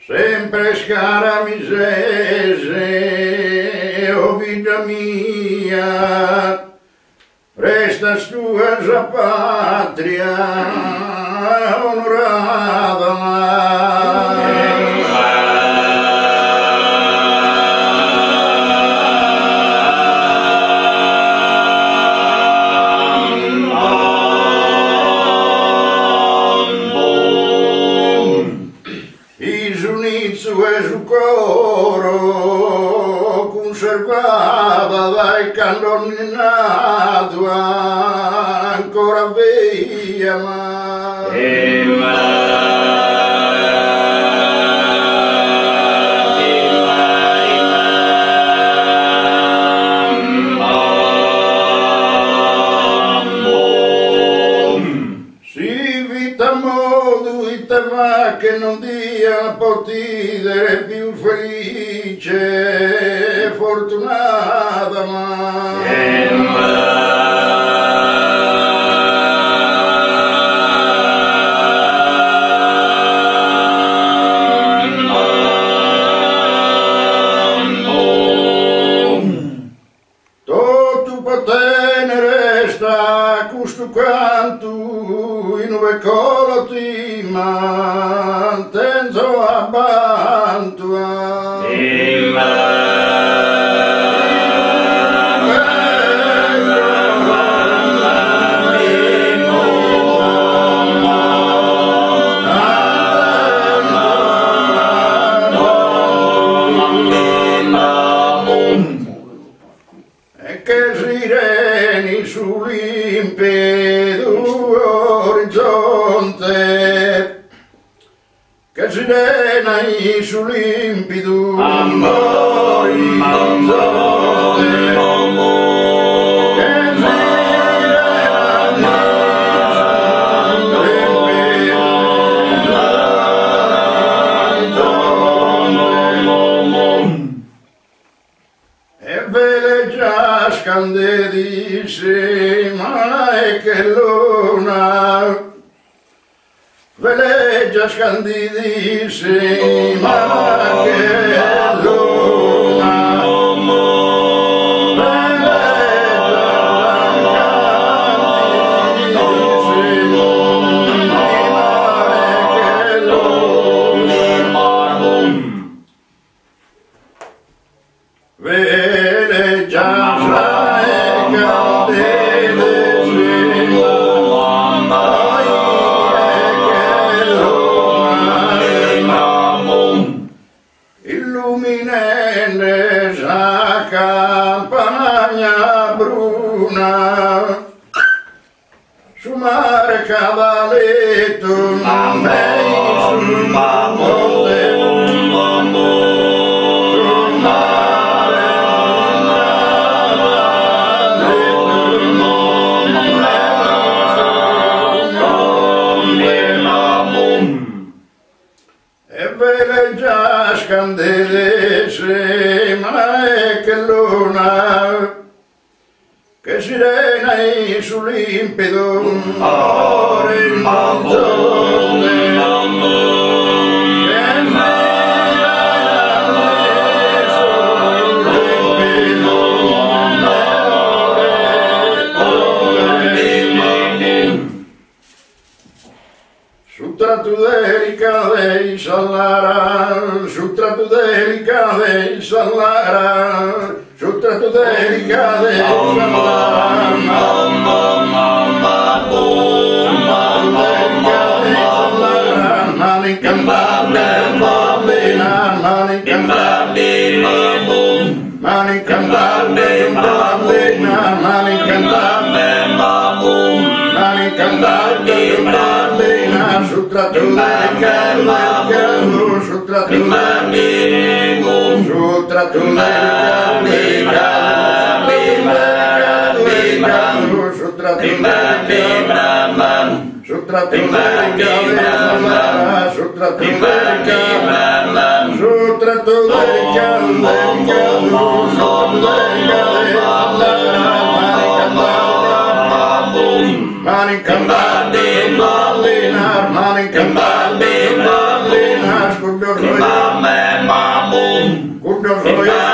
sempre scaramisese, o vita mia, resta tua già patria onorata. E su coro conservata dai cannoni nato ancora via si vita modo ita va che non dia potidere più felice e fortunata tutto potene resta questo canto in dove colo ti mantengo abbantua e che sireni sull'impeto orizzonte, che sirena sull'impeto orizzonte. E veleggia scandidissima e che luna, veleggia scandidissima che luna, illuminende sa campagna bruna, su mare cavaletto non vei sul monte. E veleggia scandidissima e che luna, che sirena sull'impeto orizzonte. Sutra tu delicade sallara, sutra tu delicade sallara, sutra tu delicade sallara, mani cantabile, mani cantabile, mani cantabile, mani cantabile, sutra tu delicade, sutra tu delicade, sutra tu delicade, sutra tu sutra tu sutra tu sutra tu mani cantabile, mani cantabile, Shudra